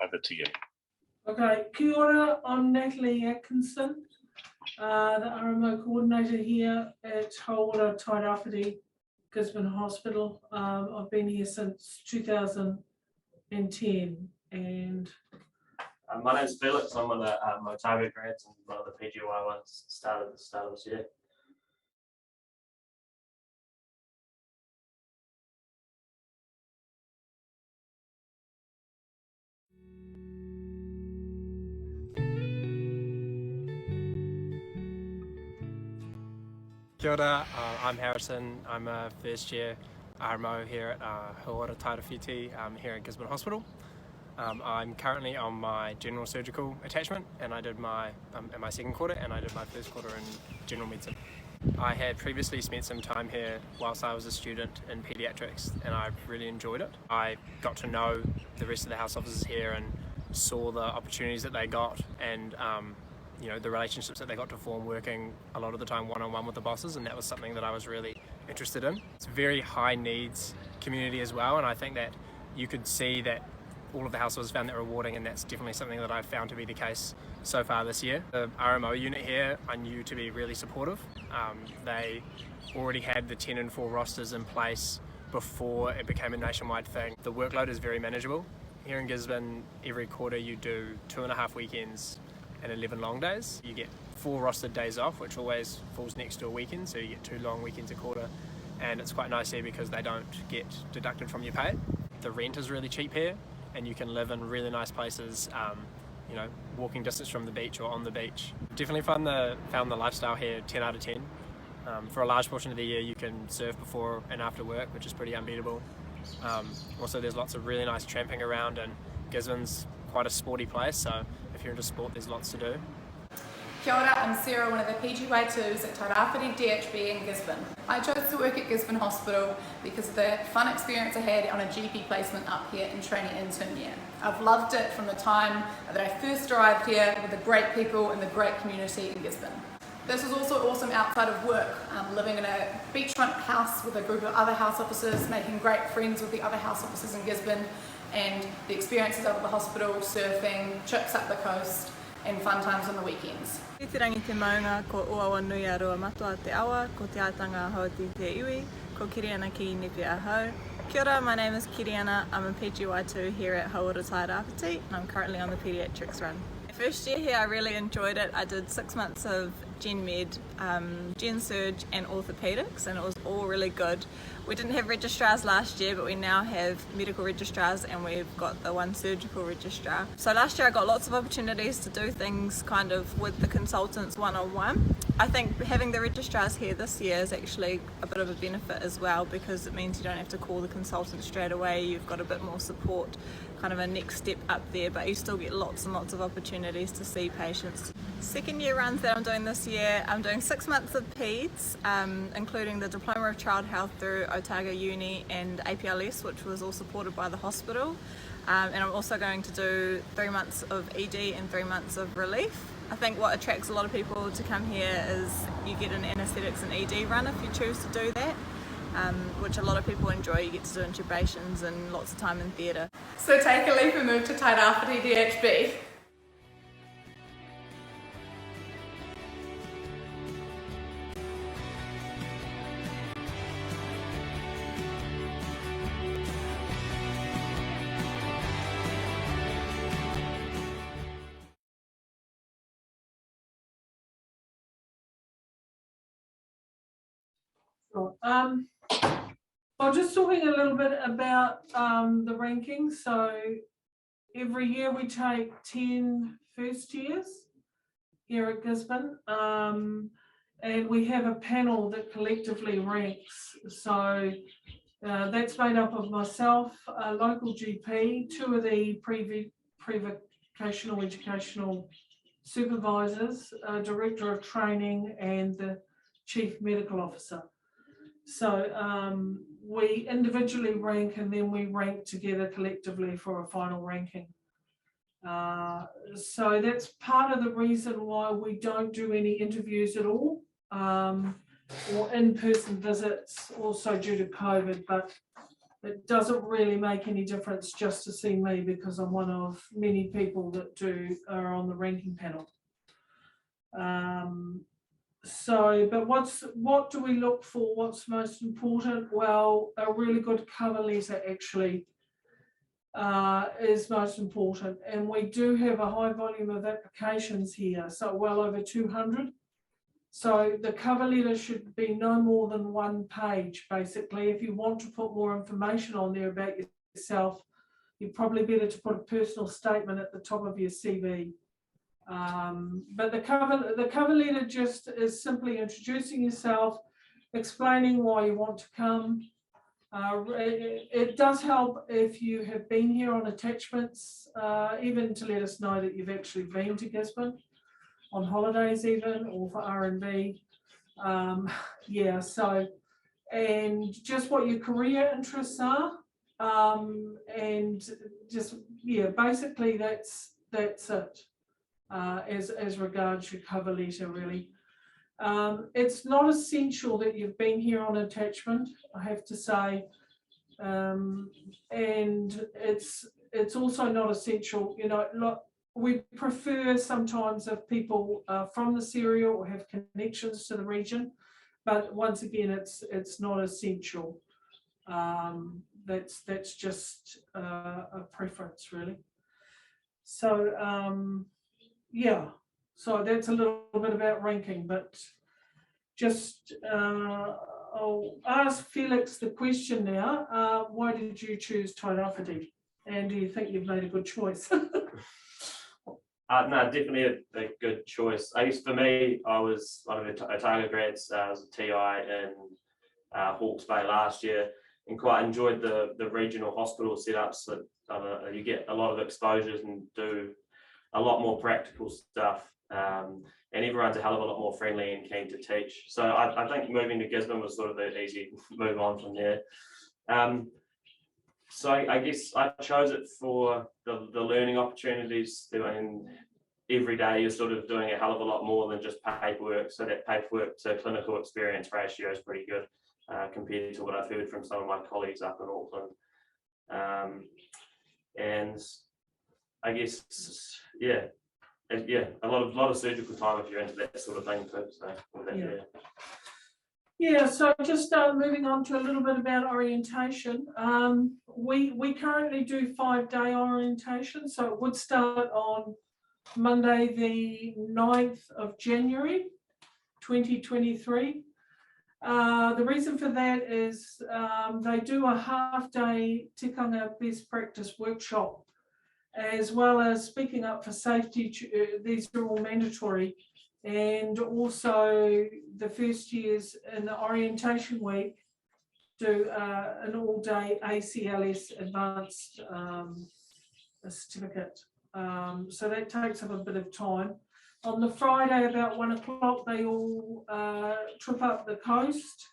Over to you. Okay, kia ora, I'm Natalie Atkinson, the RMO coordinator here at Hauora Tairāwhiti Gisborne Hospital. I've been here since 2010 and my name's Felix. I'm one of the Motago grads and one of the PGY ones started at the start of this year. Kia ora, I'm Harrison. I'm a first year RMO here at Hauora Tairāwhiti here at Gisborne Hospital. I'm currently on my general surgical attachment, and I did my in my second quarter, and I did my first quarter in general medicine. I had previously spent some time here whilst I was a student in paediatrics, and I really enjoyed it. I got to know the rest of the house officers here and saw the opportunities that they got, and you know, the relationships that they got to form working a lot of the time one-on-one with the bosses, and that was something that I was really interested in. It's a very high needs community as well, and I think that you could see that all of the house officers found that rewarding, and that's definitely something that I've found to be the case so far this year. The RMO unit here I knew to be really supportive. They already had the 10 and 4 rosters in place before it became a nationwide thing. The workload is very manageable. Here in Gisborne, every quarter you do 2.5 weekends and 11 long days. You get 4 rostered days off, which always falls next to a weekend, so you get 2 long weekends a quarter, and it's quite nice here because they don't get deducted from your pay. The rent is really cheap here, and you can live in really nice places, you know, walking distance from the beach or on the beach. Definitely found the lifestyle here 10 out of 10. For a large portion of the year you can surf before and after work, which is pretty unbeatable. Also there's lots of really nice tramping around, and Gisborne's quite a sporty place, so if you're into sport there's lots to do. Kia ora, I'm Sarah, one of the PGY2s at Tairāwhiti DHB in Gisborne. I chose to work at Gisborne Hospital because of the fun experience I had on a GP placement up here in training intern year. I've loved it from the time that I first arrived here with the great people and the great community in Gisborne. This was also awesome outside of work, living in a beachfront house with a group of other house officers, making great friends with the other house officers in Gisborne, and the experiences out of the hospital, surfing, trips up the coast, and fun times on the weekends. I te rangi te maunga ko uawa nui a roa matua te awa, ko te atanga hauti te iwi, ko Kiriana ki nipi a hau. Kia ora, my name is Kiriana. I'm a PGY2 here at Hauora Tairāwhiti, and I'm currently on the paediatrics run. First year here I really enjoyed it. I did 6 months of Gen Med, Gen Surg and Orthopedics, and it was all really good. We didn't have registrars last year, but we now have medical registrars, and we've got the one surgical registrar. So last year I got lots of opportunities to do things kind of with the consultants one-on-one. I think having the registrars here this year is actually a bit of a benefit as well, because it means you don't have to call the consultant straight away. You've got a bit more support, kind of a next step up there, but you still get lots and lots of opportunities to see patients. Second year runs that I'm doing this year, I'm doing 6 months of PEDS, including the Diploma of Child Health through Otago Uni and APLS, which was all supported by the hospital. And I'm also going to do 3 months of ED and 3 months of relief. I think what attracts a lot of people to come here is you get an anaesthetics and ED run if you choose to do that, which a lot of people enjoy. You get to do intubations and lots of time in theatre. So take a leap and move to Tairāwhiti DHB. I'm just talking a little bit about the rankings. So every year we take 10 first years here at Gisborne, and we have a panel that collectively ranks. So that's made up of myself, a local GP, 2 of the pre-vocational educational supervisors, a director of training, and the chief medical officer. So we individually rank, and then we rank together collectively for a final ranking. So that's part of the reason why we don't do any interviews at all. or in-person visits also due to COVID, but it doesn't really make any difference just to see me because I'm one of many people that are on the ranking panel. But what do we look for? What's most important? Well, a really good cover letter actually is most important, and we do have a high volume of applications here, so well over 200. So the cover letter should be no more than 1 page, basically. If you want to put more information on there about yourself, you're probably better to put a personal statement at the top of your CV. But the cover letter just is simply introducing yourself, explaining why you want to come. It does help if you have been here on attachments, even to let us know that you've actually been to Gisborne on holidays even, or for R&B. Yeah, so, and just what your career interests are, and just, yeah, basically that's it, as regards your cover letter, really. It's not essential that you've been here on attachment, I have to say, and it's also not essential, you know. Look, we prefer sometimes if people are from this area or have connections to the region, but once again, it's not essential. That's just a preference, really. So yeah, so that's a little bit about ranking, but just I'll ask Felix the question now. Why did you choose Tairāwhiti? And do you think you've made a good choice? No, definitely a good choice. I guess for me, I was one of the Otago grads. I was a TI in Hawke's Bay last year, and quite enjoyed the regional hospital setups. That you get a lot of exposures and do a lot more practical stuff, and everyone's a hell of a lot more friendly and keen to teach. So I think moving to Gisborne was sort of an easy move on from there. So I guess I chose it for the learning opportunities. And every day you're sort of doing a hell of a lot more than just paperwork. So that paperwork to clinical experience ratio is pretty good compared to what I've heard from some of my colleagues up in Auckland. And I guess, yeah, a lot of surgical time if you're into that sort of thing too. So yeah. Yeah, so just moving on to a little bit about orientation. We currently do 5-day orientation, so it would start on Monday the 9th of January 2023. The reason for that is they do a half-day tikanga best practice workshop, as well as speaking up for safety. These are all mandatory. And also the first years in the orientation week do an all-day ACLS advanced certificate. So that takes up a bit of time. On the Friday about 1 o'clock, they all trip up the coast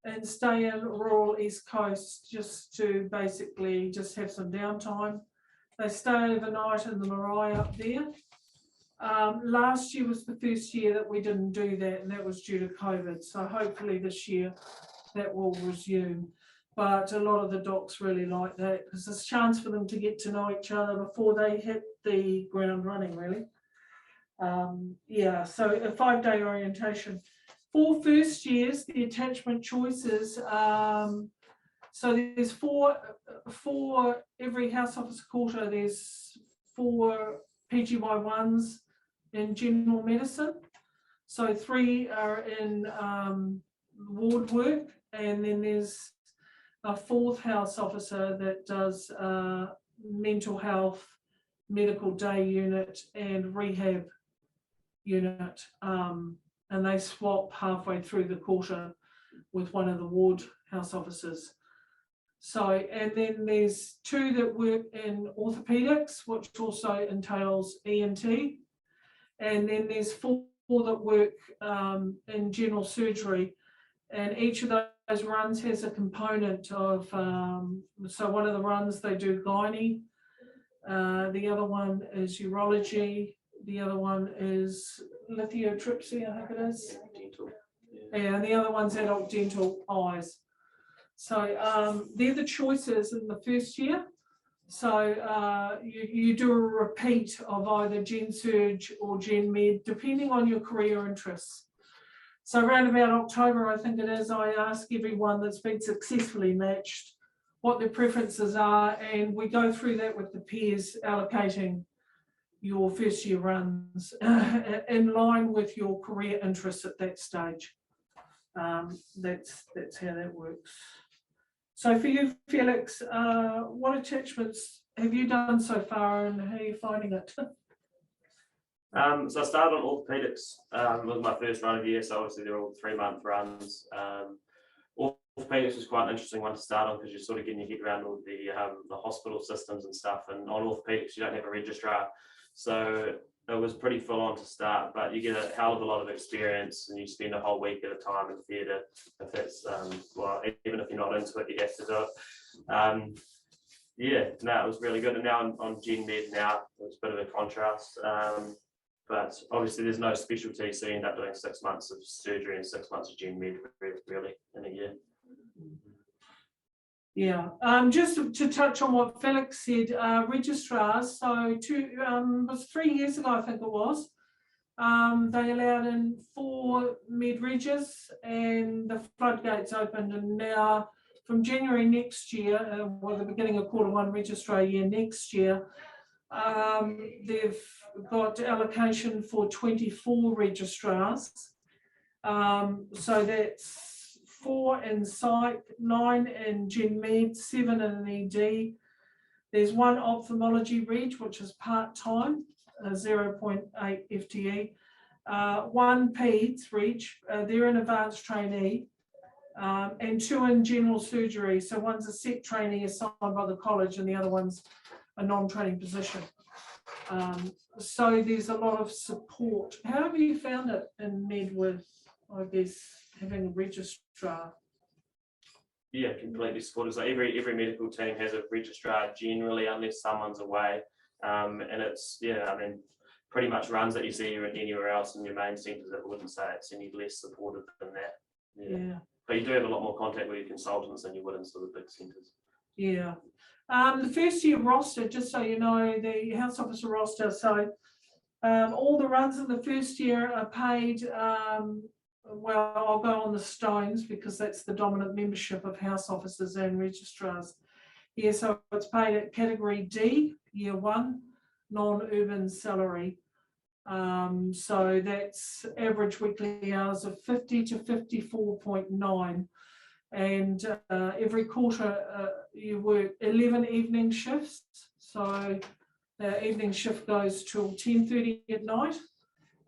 and stay in rural East Coast just to basically just have some downtime. They stay overnight in the marae up there. Last year was the first year that we didn't do that, and that was due to COVID. So hopefully this year that will resume. But a lot of the docs really like that because there's a chance for them to get to know each other before they hit the ground running, really. Yeah, so a 5-day orientation. For first years, the attachment choices, so there's four every house officer quarter, there's 4 PGY1s in general medicine. So 3 are in ward work, and then there's a 4th house officer that does mental health, medical day unit, and rehab unit. And they swap halfway through the quarter with one of the ward house officers. So, and then there's 2 that work in orthopedics, which also entails ENT. And then there's 4 that work in general surgery. And each of those runs has a component of, so one of the runs they do gynae, the other one is urology, the other one is lithotripsy, I think it is. And the other one's adult dental eyes. So they're the choices in the first year. So you do a repeat of either Gen Surg or Gen Med, depending on your career interests. So around about October, I think it is, I ask everyone that's been successfully matched what their preferences are, and we go through that with the peers allocating your first year runs in line with your career interests at that stage. That's how that works. So for you, Felix, what attachments have you done so far and how are you finding it? So I started on orthopedics. It was my first run of the year, so obviously they're all 3-month runs. Orthopedics was quite an interesting one to start on because you're sort of getting your head around all the hospital systems and stuff. And on orthopedics, you don't have a registrar, so it was pretty full on to start. But you get a hell of a lot of experience, and you spend a whole week at a time in theatre. If that's well, even if you're not into it, you have to do it. Yeah, no, it was really good. And now I'm on Gen Med now. It's a bit of a contrast. But obviously there's no specialty, so you end up doing 6 months of surgery and 6 months of Gen Med really in a year. Yeah, just to touch on what Felix said, registrars, so was 3 years ago, I think it was, they allowed in 4 med regis and the floodgates opened, and now from January next year, well, the beginning of Q1 registrar year next year, they've got allocation for 24 registrars. So that's 4 in psych, 9 in Gen Med, 7 in ED. There's 1 ophthalmology reg, which is part-time, 0.8 FTE. 1 peds reg, they're an advanced trainee. And 2 in general surgery. So one's a set trainee assigned by the college and the other one's a non-training position. So there's a lot of support. How have you found it in Med with, I guess, having a registrar? Yeah, completely supportive. So every medical team has a registrar generally, unless someone's away. And it's, yeah, I mean, pretty much runs that you see anywhere else in your main centres. I wouldn't say it's any less supportive than that. Yeah. But you do have a lot more contact with your consultants than you would in sort of big centres. Yeah. The first year roster, just so you know, the house officer roster, so all the runs in the first year are paid, well, I'll go on the Stones because that's the dominant membership of house officers and registrars. Yeah, so it's paid at category D, year 1, non-urban salary. So that's average weekly hours of 50 to 54.9. And every quarter you work 11 evening shifts. So the evening shift goes till 10:30 at night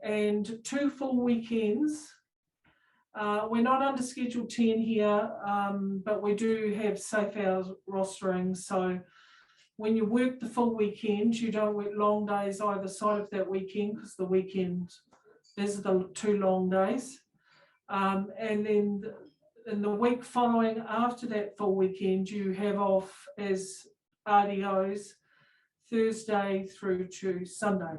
and 2 full weekends. We're not under Schedule 10 here, but we do have safe hours rostering. So when you work the full weekend, you don't work long days either side of that weekend because the weekend is the 2 long days. And then in the week following after that full weekend, you have off as RDOs Thursday through to Sunday.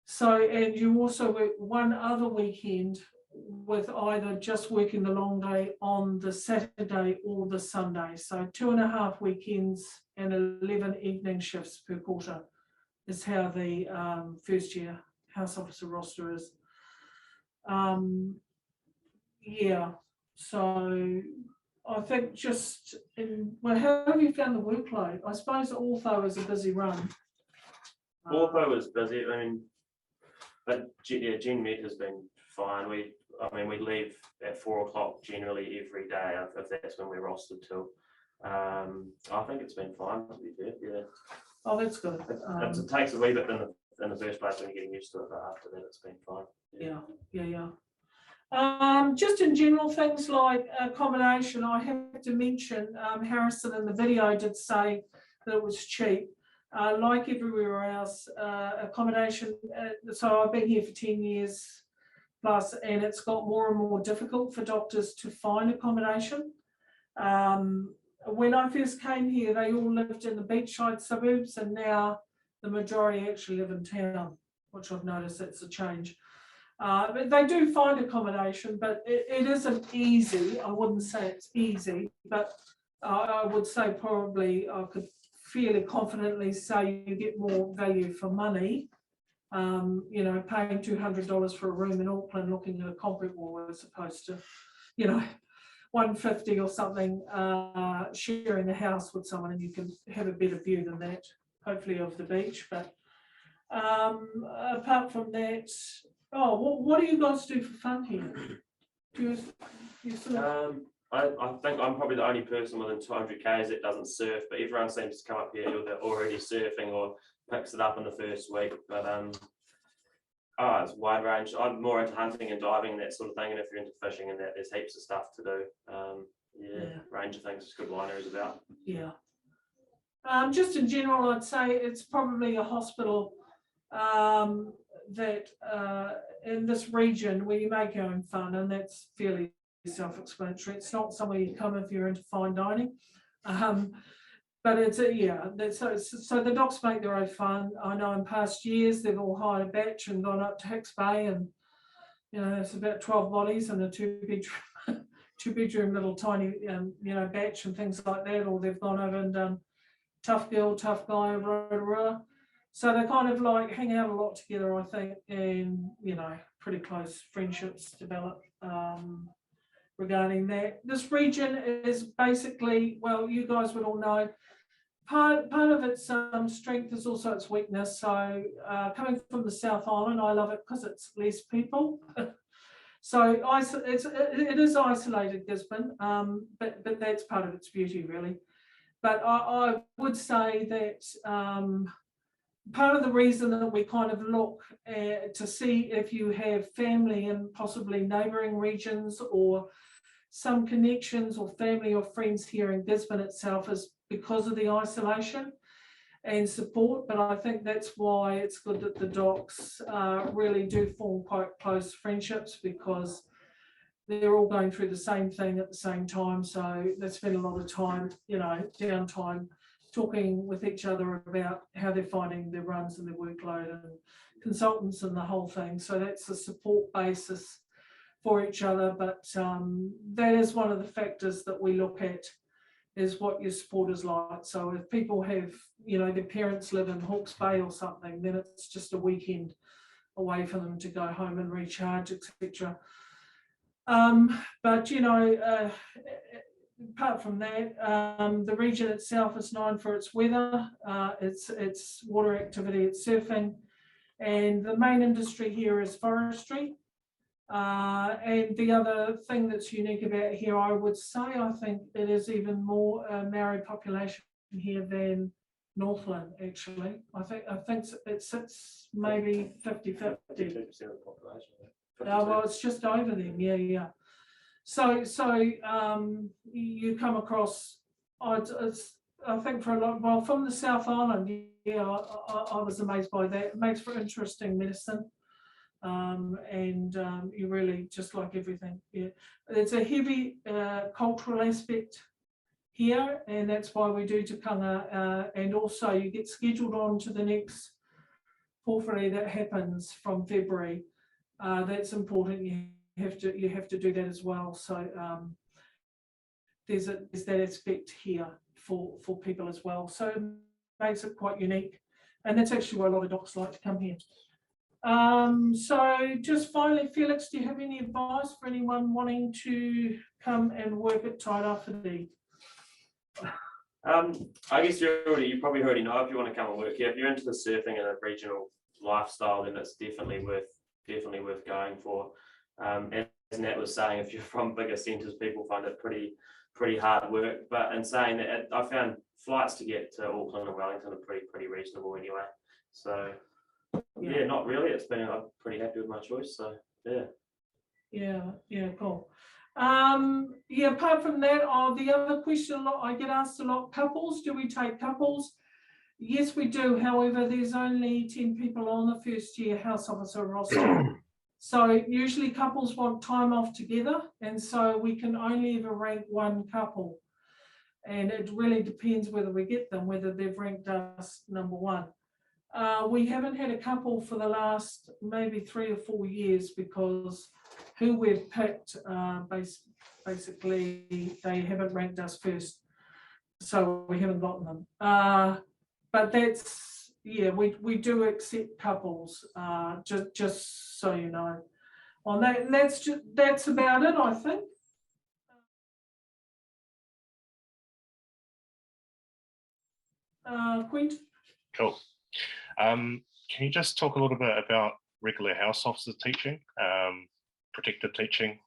So, and you also work 1 other weekend with either just working the long day on the Saturday or the Sunday. So 2.5 weekends and 11 evening shifts per quarter is how the first year house officer roster is. Yeah, so I think just well, how have you found the workload? I suppose ortho is a busy run. Ortho is busy. I mean, but yeah, Gen Med has been fine. We leave at 4 o'clock generally every day if that's when we're rostered till. I think it's been fine to be fair. Yeah. Oh, that's good. It takes a wee bit in the first place when you're getting used to it, but after that it's been fine. Yeah. Just in general things like accommodation, I have to mention Harrison in the video did say that it was cheap. Like everywhere else, accommodation, so I've been here for 10 years plus, and it's got more and more difficult for doctors to find accommodation. When I first came here, they all lived in the beachside suburbs, and now the majority actually live in town, which I've noticed it's a change. But they do find accommodation, but it isn't easy. I wouldn't say it's easy, but I would say probably I could fairly confidently say you get more value for money. You know, paying $200 for a room in Auckland looking at a concrete wall as opposed to, you know, $150 or something, sharing a house with someone, and you can have a better view than that, hopefully of the beach. But apart from that, what do you guys do for fun here? Do you sort of... I think I'm probably the only person within 200 k's that doesn't surf, but everyone seems to come up here either already surfing or picks it up in the first week. But it's wide range. I'm more into hunting and diving and that sort of thing. And if you're into fishing and that, there's heaps of stuff to do. Range of things. It's good wineries about. Yeah. Just in general, I'd say it's probably a hospital that in this region where you make your own fun, and that's fairly self-explanatory. It's not somewhere you come if you're into fine dining, but it's so the docs make their own fun. I know in past years they've all hired a batch and gone up to Hicks Bay, and you know it's about 12 bodies in a two bedroom little tiny batch and things like that, or they've gone over and done tough girl, tough guy, Rotorua. So they kind of like hang out a lot together, I think, and you know, pretty close friendships develop regarding that. This region is basically, well, you guys would all know, part of its strength is also its weakness. So coming from the South Island, I love it because it's less people. So it is isolated, Gisborne, but that's part of its beauty, really. But I would say that part of the reason that we kind of look to see if you have family in possibly neighbouring regions or some connections or family or friends here in Gisborne itself is because of the isolation and support. But I think that's why it's good that the docs really do form quite close friendships, because they're all going through the same thing at the same time. So they spend a lot of time, you know, downtime, talking with each other about how they're finding their runs and their workload, and consultants and the whole thing. So that's a support basis for each other. But that is one of the factors that we look at, is what your support is like. So if people have, you know, their parents live in Hawke's Bay or something, then it's just a weekend away for them to go home and recharge, etc. But you know, apart from that, the region itself is known for its weather, its water activity, its surfing, and the main industry here is forestry. And the other thing that's unique about here, I would say, I think it is even more Maori population here than Northland, actually. I think it sits maybe 50-50. 52% of the population. Well, it's just over them, yeah. So you come across, I think for a lot, well, from the South Island, yeah, I was amazed by that. It makes for interesting medicine, and you really, just like everything, yeah. There's a heavy cultural aspect here, and that's why we do tikanga, and also you get scheduled on to the next porphyry that happens from February. That's important. You have to do that as well. So there's that aspect here for people as well. So it makes it quite unique, and that's actually why a lot of docs like to come here. So just finally, Felix, do you have any advice for anyone wanting to come and work at Tairāwhiti? I guess you probably already know if you want to come and work here. If you're into the surfing and a regional lifestyle, then it's definitely worth going for. As Nat was saying, if you're from bigger centres, people find it pretty hard work. But in saying that, I found flights to get to Auckland and Wellington are pretty reasonable anyway. So yeah, not really. I'm pretty happy with my choice. So yeah, cool. Apart from that, the other question I get asked a lot: couples? Do we take couples? Yes, we do. However, there's only 10 people on the first year house officer roster. So usually couples want time off together, and so we can only ever rank one couple. And it really depends whether we get them, whether they've ranked us number one. We haven't had a couple for the last maybe 3 or 4 years because who we've picked, basically they haven't ranked us first, so we haven't gotten them. But that's, yeah, we do accept couples, just so you know. On that, and that's about it, I think. Quint? Cool. Can you just talk a little bit about regular house officer teaching, protective teaching?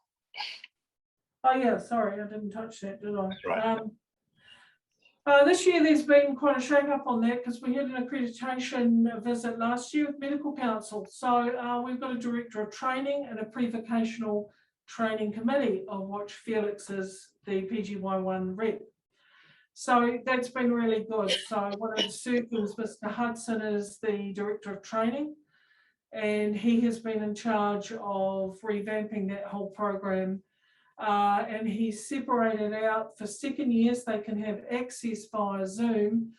Oh yeah, sorry, I didn't touch that, did I? Right. This year there's been quite a shake up on that because we had an accreditation visit last year with Medical Council. So we've got a director of training and a pre-vocational training committee, of which Felix is the PGY1 rep. So that's been really good. So one of the circles, Mr. Hudson, is the director of training, and he has been in charge of revamping that whole program. And he's separated out for second years, they can have access via Zoom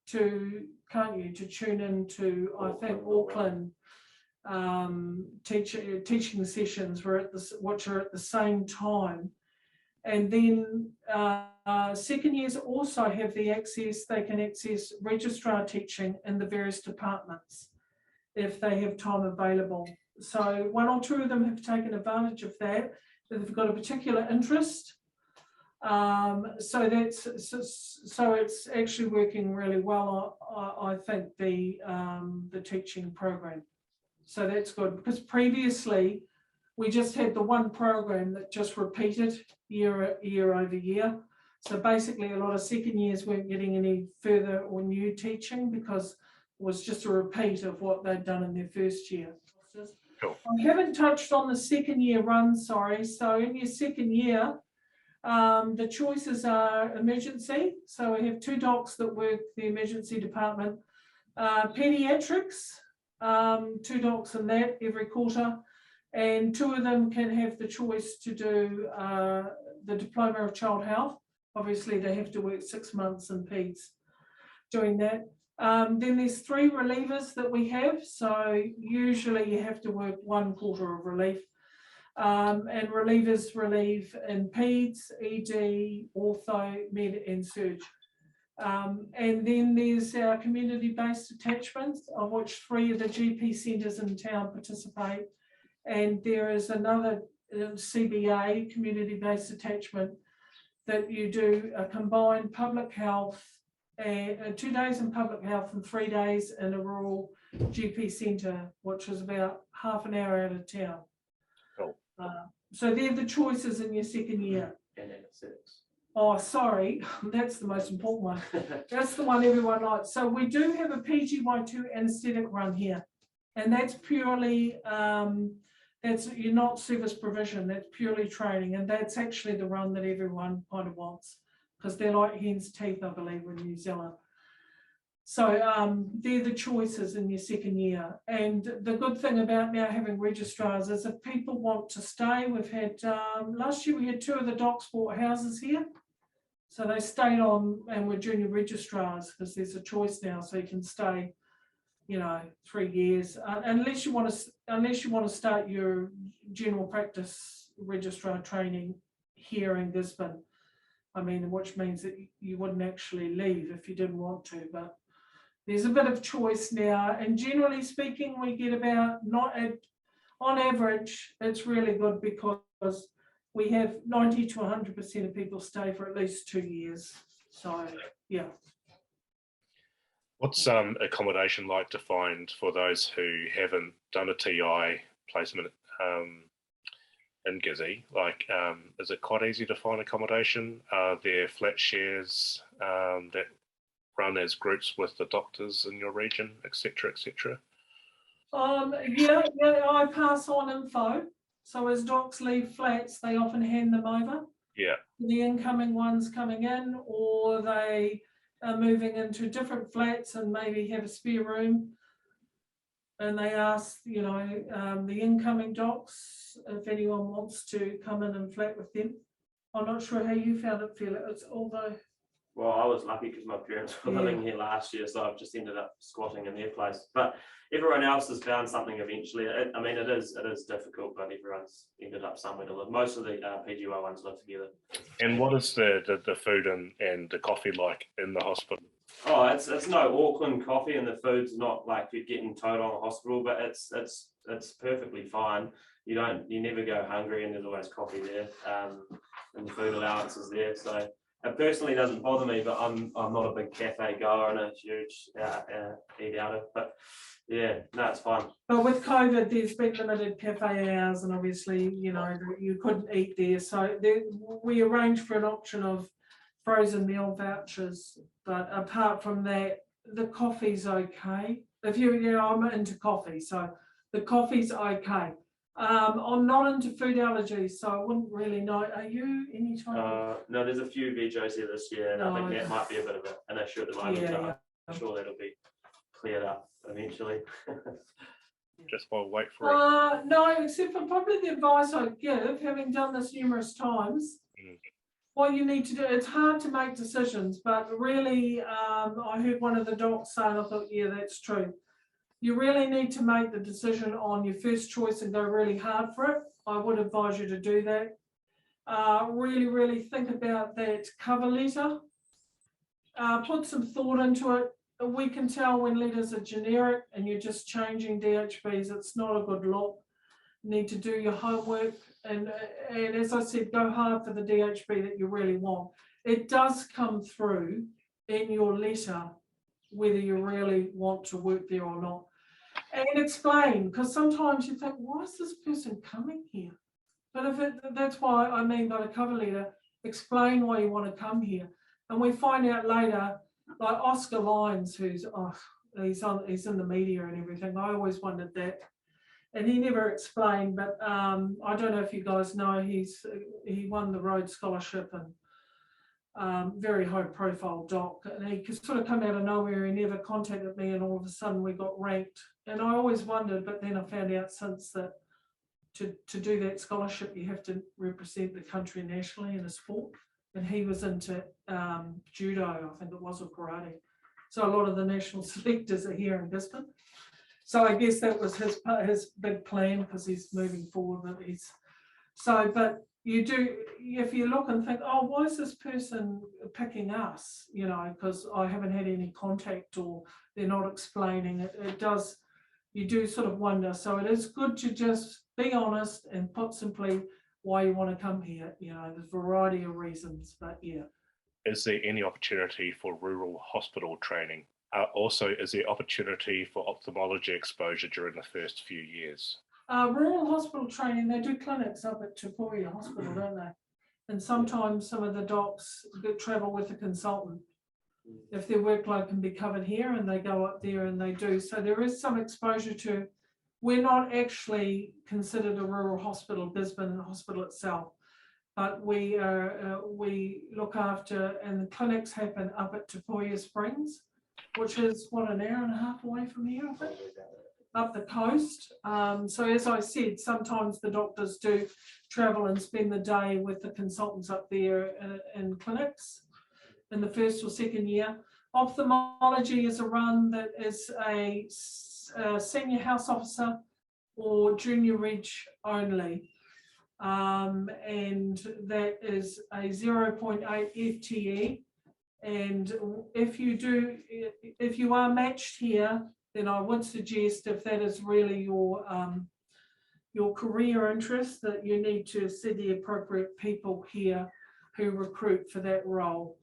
to, can't you, to tune into, I think, Auckland teaching sessions which are at the same time. And then second years also have the access, they can access registrar teaching in the various departments if they have time available. So 1 or 2 of them have taken advantage of that. They've got a particular interest. So it's actually working really well, I think, the teaching program. So that's good, because previously we just had the one program that just repeated year over year. So basically a lot of second years weren't getting any further or new teaching because it was just a repeat of what they'd done in their first year. Cool. I haven't touched on the second year run, sorry. So in your second year, the choices are emergency. So we have 2 docs that work the emergency department. Pediatrics, 2 docs in that every quarter. And 2 of them can have the choice to do the Diploma of Child Health. Obviously, they have to work 6 months in peds doing that. Then there's 3 relievers that we have. So usually you have to work 1 quarter of relief. And relievers relieve in peds, ED, ortho, med and surge. And then there's our community-based attachments, of which 3 of the GP centres in town participate. And there is another CBA, community-based attachment, that you do a combined public health, 2 days in public health and 3 days in a rural GP centre, which is about half an hour out of town. Cool. So they're the choices in your second year. And anesthetics. Oh, sorry, that's the most important one. That's the one everyone likes. So we do have a PGY2 anaesthetic run here, and that's purely, you're not service provision, that's purely training, and that's actually the run that everyone kind of wants, because they're like hen's teeth, I believe, in New Zealand. So they're the choices in your second year. And the good thing about now having registrars is if people want to stay, we've had, last year we had 2 of the docs bought houses here. So they stayed on and were junior registrars, because there's a choice now, so you can stay, 3 years, unless you want to start your general practice registrar training here in Gisborne. I mean, which means that you wouldn't actually leave if you didn't want to, but there's a bit of choice now. And generally speaking, we get about, on average, it's really good because we have 90 to 100% of people stay for at least 2 years. So, yeah. What's accommodation like to find for those who haven't done a TI placement in Gizzy? Like, is it quite easy to find accommodation? Are there flat shares that run as groups with the doctors in your region, etc., etc.? Yeah, I pass on info. So as docs leave flats, they often hand them over. Yeah. The incoming ones coming in, or they are moving into different flats and maybe have a spare room. And they ask, the incoming docs if anyone wants to come in and flat with them. I'm not sure how you found it, Felix, although Well, I was lucky because my parents were living here last year, so I've just ended up squatting in their place. But everyone else has found something eventually. I mean, it is difficult, but everyone's ended up somewhere to live. Most of the PGY ones live together. And what is the food and the coffee like in the hospital? Oh, it's no Auckland coffee, and the food's not like you're getting told on a hospital, but it's perfectly fine. You never go hungry, and there's always coffee there, and the food allowance is there. So it personally doesn't bother me, but I'm not a big cafe goer and a huge eat outer. But yeah, no, it's fine. But with COVID, there's been limited cafe hours, and obviously, you couldn't eat there. So we arranged for an option of frozen meal vouchers. But apart from that, the coffee's okay. I'm into coffee, so the coffee's okay. I'm not into food allergies, so I wouldn't really know. Are you any type of? No, there's a few vegos here this year, and I think that might be a bit of an issue at the moment. Yeah, I'm sure that'll be cleared up eventually. Just while wait for it. No, except for probably the advice I give, having done this numerous times. What you need to do, it's hard to make decisions, but really, I heard one of the docs say, and I thought, yeah, that's true. You really need to make the decision on your first choice and go really hard for it. I would advise you to do that. Really, really think about that cover letter. Put some thought into it. We can tell when letters are generic and you're just changing DHBs. It's not a good look. You need to do your homework. And as I said, go hard for the DHB that you really want. It does come through in your letter whether you really want to work there or not. And explain, because sometimes you think, why is this person coming here? But that's why I mean by the cover letter, explain why you want to come here. And we find out later, like Oscar Lyons, who's he's in the media and everything. I always wondered that. And he never explained, but I don't know if you guys know, he won the Rhodes Scholarship and very high profile doc, and he could sort of come out of nowhere. He never contacted me, and all of a sudden we got ranked. And I always wondered, but then I found out since that to do that scholarship, you have to represent the country nationally in a sport. And he was into judo, I think it was, or karate. So a lot of the national selectors are here in Gisborne. So I guess that was his big plan, because he's moving forward. But you do, if you look and think, oh, why is this person picking us? Because I haven't had any contact, or they're not explaining it. You do sort of wonder. So it is good to just be honest and put simply why you want to come here. There's a variety of reasons, but yeah. Is there any opportunity for rural hospital training? Also, is there opportunity for ophthalmology exposure during the first few years? Rural hospital training, they do clinics up at Tupuria Hospital, don't they? And sometimes some of the docs travel with a consultant. If their workload can be covered here, and they go up there and they do. So there is some exposure to, we're not actually considered a rural hospital, Gisborne Hospital itself, but we look after, and the clinics happen up at Tupuria Springs, which is an hour and a half away from here, I think, up the coast. So as I said, sometimes the doctors do travel and spend the day with the consultants up there in clinics in the first or second year. Ophthalmology is a run that is a senior house officer or junior reg only. And that is a 0.8 FTE. And if you are matched here, then I would suggest, if that is really your career interest, that you need to see the appropriate people here who recruit for that role.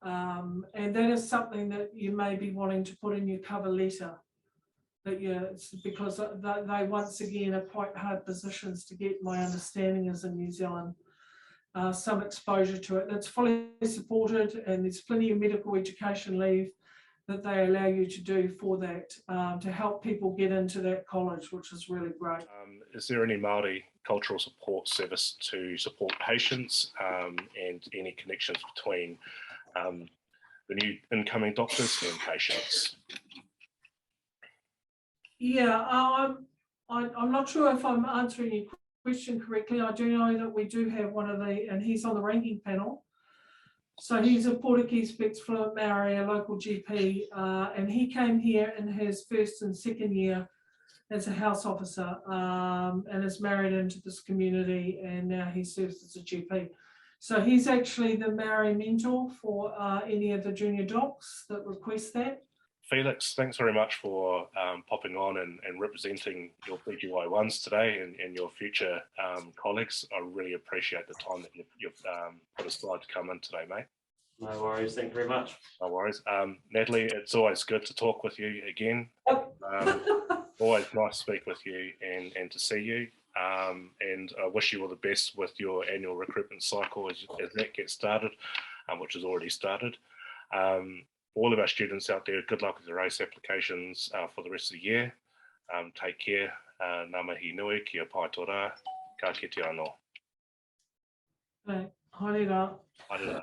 And that is something that you may be wanting to put in your cover letter, because they once again are quite hard positions to get. My understanding is in New Zealand. Some exposure to it. It's fully supported, and there's plenty of medical education leave that they allow you to do for that, to help people get into that college, which is really great. Is there any Maori cultural support service to support patients, and any connections between the new incoming doctors and patients? Yeah, I'm not sure if I'm answering your question correctly. I do know that we do have one of the, and he's on the ranking panel, So he's a Portuguese speaks fluent Maori, a local GP, and he came here in his first and second year as a house officer, and is married into this community, and now he serves as a GP. So he's actually the Maori mentor for any of the junior docs that request that. Felix, thanks very much for popping on and representing your PGY1s today and your future colleagues. I really appreciate the time that you've put aside to come in today, mate. No worries, thank you very much. No worries. Natalie, it's always good to talk with you again. Always nice to speak with you and to see you. And I wish you all the best with your annual recruitment cycle as that gets started, which has already started. All of our students out there, good luck with your race applications for the rest of the year. Take care. Ngā mihi nui, kia pai tō rā, ka kite anō. Right. Haere rā. Haere rā.